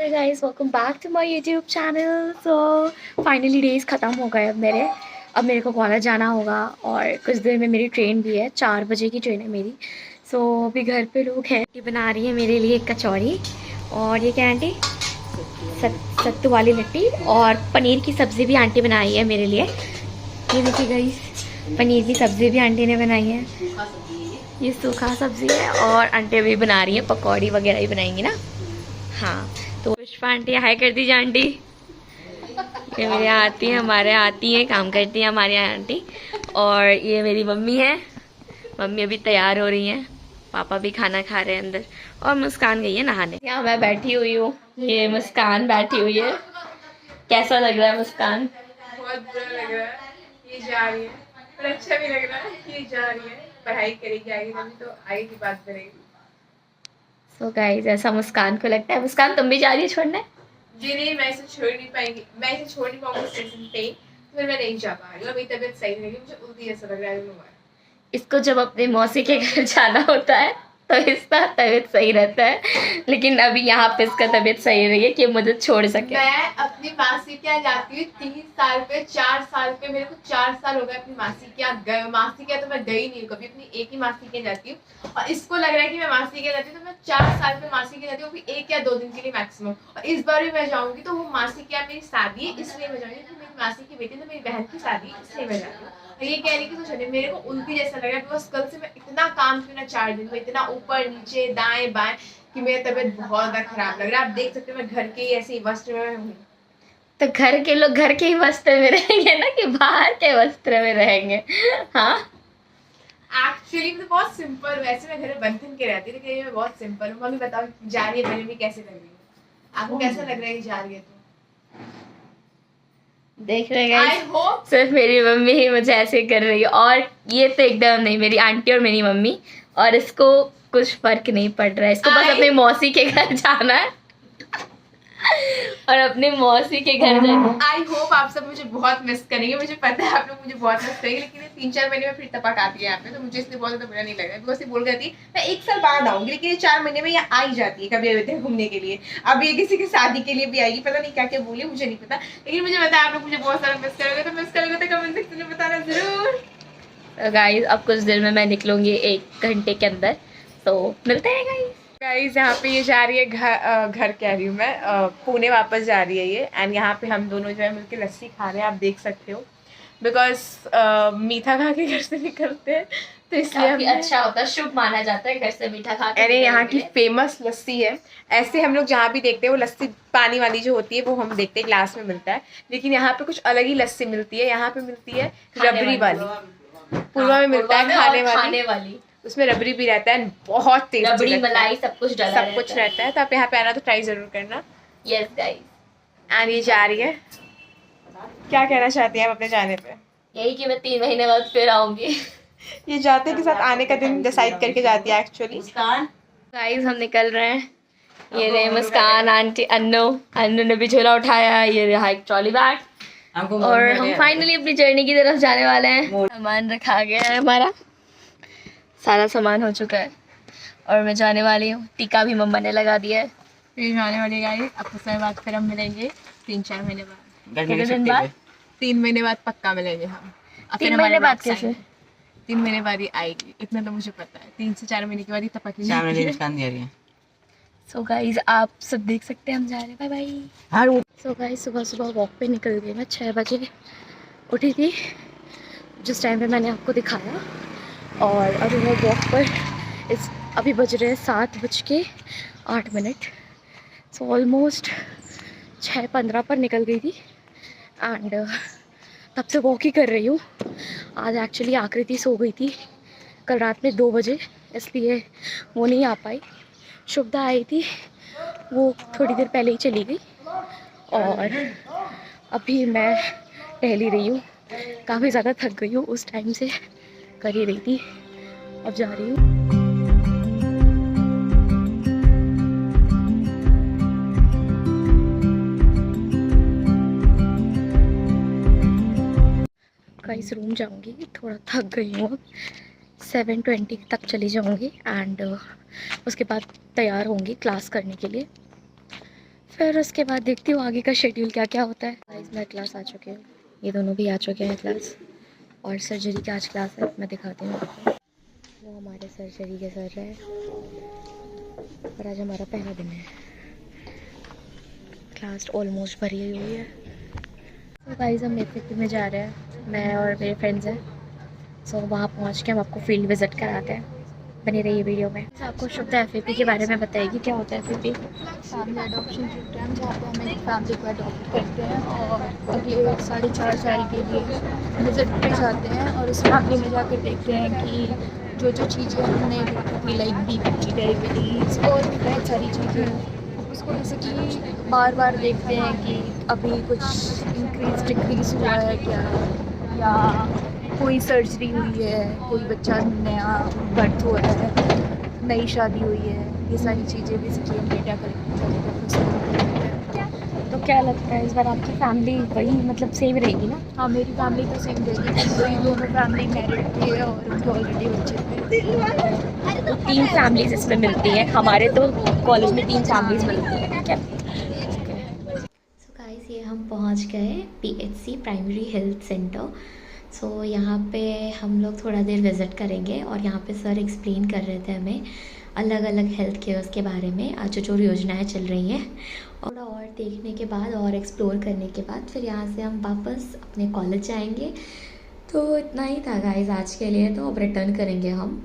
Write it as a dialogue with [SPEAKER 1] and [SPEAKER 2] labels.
[SPEAKER 1] Hey guys, welcome back to my YouTube channel. So finally days ख़त्म हो गए अब मेरे। अब मेरे को कॉलेज जाना होगा और कुछ देर में मेरी ट्रेन भी है, 4 बजे की ट्रेन है मेरी। सो अभी घर पे लोग हैं। ये बना रही है मेरे लिए कचौरी और ये क्या आंटी, सत्तू वाली लिट्टी और पनीर की सब्ज़ी भी आंटी बनाई है मेरे लिए। ये देखिए गाइस, पनीर की सब्ज़ी भी आंटी ने बनाई है। ये सूखा सब्ज़ी है और आंटी भी बना रही है, पकौड़ी वगैरह ही बनाएंगी ना। हाँ, तो पुष्पा आंटी हाय कर दीजिए आंटी। ये मेरे यहाँ आती है, हमारे यहाँ आती है, काम करती है हमारे यहाँ आंटी। और ये मेरी मम्मी है, मम्मी अभी तैयार हो रही हैं, पापा भी खाना खा रहे हैं अंदर और मुस्कान गई है नहाने। यहाँ मैं बैठी हुई हूँ, ये मुस्कान बैठी हुई है। कैसा लग रहा है मुस्कान?
[SPEAKER 2] बहुत बुरा लग रहा है, ये जा रही है, पर अच्छा भी लग रहा है, ये जा रही है, पढ़ाई करेगी आगे, तभी तो आगे की बात करेगी।
[SPEAKER 1] सो गाइस, ऐसा मुस्कान को लगता है। मुस्कान तुम भी जा रही है छोड़ने?
[SPEAKER 2] जी नहीं, मैं इसे छोड़ नहीं पाएंगी, मैं इसे छोड़ नहीं पाऊंगी स्टेशन पे, तो फिर मैं नहीं जा पा रही हूँ। मेरी तबीयत सही नहीं है, मुझे उल्टी जैसा लग रहा है।
[SPEAKER 1] इसको जब अपने मौसी के घर जाना होता है तो इसका तबीयत सही रहता है, लेकिन अभी यहाँ पे इसका तबीयत सही रही है कि मुझे छोड़ सके।
[SPEAKER 2] मैं अपनी मासी के यहाँ जाती हूँ 3 साल पे, 4 साल पे, मेरे को 4 साल हो गए अपनी मासी के यहाँ गए। मासी के यहाँ तो मैं गई नहीं हूँ कभी, अपनी एक ही मासी के जाती हूँ। और इसको लग रहा है कि मैं मासी के जाती हूँ, तो मैं 4 साल पे मासी के जाती हूँ, 1 या 2 दिन के लिए मैक्सिमम। और इस बार भी मैं जाऊंगी तो वो मासी के यहाँ मेरी शादी है, इसलिए मैं जाऊंगी। मेरी मासी की बेटी तो मेरी बहन की शादी है, इसलिए मैं जा रही हूँ। ये कह रही कि तो चलिए, मेरे को उल्टी जैसा लग रहा है, बिकॉज कल से मैं इतना काम की ना 4 दिन में, इतना ऊपर नीचे दाएं बाएं कि मेरी तबीयत बहुत ज्यादा खराब लग रहा है। आप देख सकते हो मैं घर के ही ऐसे ही वस्त्र में हूँ।
[SPEAKER 1] तो घर के लोग घर के ही वस्त्र में रहेंगे ना कि बाहर के वस्त्र में रहेंगे? हाँ,
[SPEAKER 2] एक्चुअली मैं तो बहुत सिंपल, वैसे मैं घर में बंधन के रहती थी, लेकिन मैं बहुत सिंपल हूँ। मम्मी बताओ, जा रही है मेरे भी कैसे लग रही है? आपको कैसा लग रहा है कि जा रही है? तो
[SPEAKER 1] देख रहे हैं
[SPEAKER 2] आई होप
[SPEAKER 1] सिर्फ मेरी मम्मी ही मुझे ऐसे कर रही है, और ये तो एकदम नहीं, मेरी आंटी और मेरी मम्मी। और इसको कुछ फर्क नहीं पड़ रहा है, इसको बस अपनी मौसी के घर जाना है और अपने मौसी के घर जाना।
[SPEAKER 2] आई होप आप सब मुझे बहुत मिस करेंगे, मुझे पता है आप लोग मुझे बहुत मिस करेंगे, लेकिन ये 3-4 महीने में फिर टपक आती है यहाँ पे, तो मुझे इसलिए बहुत ज्यादा बुरा नहीं लग रहा है। बिकॉज ये बोल रही थी मैं 1 साल बाद आऊंगी, लेकिन ये 4 महीने में यहाँ आ ही जाती है कभी अयोध्या घूमने के लिए। अब ये किसी की शादी के लिए भी आएगी, पता नहीं क्या क्या बोली, मुझे नहीं पता, लेकिन मुझे पता है आप लोग मुझे बहुत सारा मिस करोगे। तो मिस करोगे तो कमेंट सेक्शन में बताना जरूर।
[SPEAKER 1] गाइस, अब कुछ देर में मैं निकलूंगी 1 घंटे के अंदर, तो मिलते हैं गाइस।
[SPEAKER 2] गाइस, यहाँ पे ये जा रही है घर कह रही हूँ मैं, पुणे वापस जा रही है ये। एंड यहाँ पे हम दोनों जो है मिलकर लस्सी खा रहे हैं, आप देख सकते हो। बिकॉज मीठा खा के घर से निकलते हैं, तो इसलिए
[SPEAKER 1] काफी अच्छा होता है, शुभ माना जाता है घर से मीठा खा के।
[SPEAKER 2] अरे यहाँ की फेमस लस्सी है। ऐसे हम लोग जहाँ भी देखते हैं वो लस्सी पानी वाली जो होती है वो हम देखते हैं ग्लास में मिलता है, लेकिन यहाँ पे कुछ अलग ही लस्सी मिलती है। यहाँ पे मिलती है रबड़ी वाली, पूर्वा में मिलता है खाने वाली, उसमें रबड़ी भी रहता है, बहुत टेस्टी,
[SPEAKER 1] रबड़ी मलाई सब कुछ डला
[SPEAKER 2] सब कुछ रहता है। तो आप यहाँ पे आना तो ट्राई जरूर करना।
[SPEAKER 1] Yes guys.
[SPEAKER 2] एंड ये जा रही है, क्या कहना चाहती है आप अपने जाने पे?
[SPEAKER 1] यही कि मैं 3 महीने बाद फिर आऊंगी।
[SPEAKER 2] ये जाते के साथ आने का दिन डिसाइड करके जाती है एक्चुअली।
[SPEAKER 1] गाइस, हम निकल रहे हैं। ये रे मुस्कान आंटी, अन्नू ने भी झोला उठाया, ये रहा एक ट्रॉली बैग, और हम फाइनली अपनी जर्नी की तरफ जाने वाले हैं। सामान रखा गया है, हमारा सारा सामान हो चुका है और मैं जाने वाली हूँ। टीका भी मम्मा ने लगा दिया है।
[SPEAKER 2] फिर जाने वाली गाइस, अब कुछ समय बाद फिर हम मिलेंगे 3-4 महीने बाद।
[SPEAKER 1] कितने दिन बाद?
[SPEAKER 2] 3 महीने बाद पक्का मिलेंगे हम।
[SPEAKER 1] 3 महीने बाद कैसे?
[SPEAKER 2] 3 महीने बाद ही आएगी, इतना तो मुझे पता है। 3 से 4 महीने के बाद ही टपक। सो गाइस, आप सब देख सकते हैं हम जा रहे हैं। Bye bye. सो गाइस, सुबह सुबह वॉक पे निकल गई मैं। 6 बजे उठी थी जिस टाइम पे मैंने आपको दिखाया, और अभी मैं वॉक पर अभी बज रहे हैं 7:08। सो ऑलमोस्ट 6:15 पर निकल गई थी एंड तब से वॉक ही कर रही हूँ। आज एक्चुअली आकृति सो गई थी कल रात में 2 बजे, इसलिए वो नहीं आ पाई। शुभदा आई थी, वो थोड़ी देर पहले ही चली गई, और अभी मैं टहल रही हूँ। काफ़ी ज़्यादा थक गई हूँ, उस टाइम से कर ही रही थी, अब जा रही हूँ। गाइस, रूम जाऊंगी, थोड़ा थक गई हूँ। अब 7:20 तक चली जाऊंगी एंड उसके बाद तैयार होंगी क्लास करने के लिए।
[SPEAKER 1] फिर उसके बाद देखती हूँ आगे का शेड्यूल क्या क्या होता है। गाइस मैं क्लास आ चुकी हूँ, ये दोनों भी आ चुके हैं क्लास, और सर्जरी की आज क्लास है, मैं दिखाती हूँ आपको। वो हमारे सर्जरी के सर है और आज हमारा पहला दिन है। क्लास ऑलमोस्ट भरी हुई है। तो गाइस हम एफएपी में जा रहे हैं, मैं और मेरे फ्रेंड्स हैं। सो वहाँ पहुँच के हम आपको फील्ड विजिट कराते हैं, बने रहिए वीडियो में। आपको शुभ एफएपी के बारे में बताएगी, क्या होता है एफएपी?
[SPEAKER 3] फैमिली अडॉप्शन प्रोग्राम, जहाँ पे हम एक फैमिली को अडॉप्ट करते हैं और अगले 4.5 साल के लिए विजिट पे जाते हैं और उस फैमिली में जाकर देखते हैं कि जो चीज़ें हमने देखी लाइक बीपी, डायबिटीज़ और भी बहुत सारी चीज़ें, उसको बेसिकली बार बार देखते हैं कि अभी कुछ इंक्रीज डिक्रीज हुआ है क्या, या कोई सर्जरी हुई है, कोई बच्चा नया बर्थ हुआ है, नई शादी हुई है, ये सारी चीज़ें बेसिकली हम डेटा कलेक्ट करते हैं।
[SPEAKER 1] तो क्या लगता है इस बार आपकी फैमिली वही मतलब सेम रहेगी ना?
[SPEAKER 3] हाँ, मेरी फैमिली तो सेम रहेगी, वही दोनों फैमिली मैरिड थे और उनके ऑलरेडी बच्चे थे।
[SPEAKER 1] तो 3 फैमिलीज इसमें मिलती हैं, हमारे तो कॉलेज में 3 फैमिलीज मिलती हैं। क्या सो गाइस ये हम पहुंच गए पीएचसी प्राइमरी हेल्थ सेंटर। सो यहाँ पे हम लोग थोड़ा देर विज़िट करेंगे और यहाँ पे सर एक्सप्लेन कर रहे थे हमें अलग अलग हेल्थ केयर्स के बारे में, आज जो योजनाएं चल रही हैं। थोड़ा और देखने के बाद और एक्सप्लोर करने के बाद फिर यहाँ से हम वापस अपने कॉलेज जाएंगे। तो इतना ही था गाइस आज के लिए, तो अब रिटर्न करेंगे हम।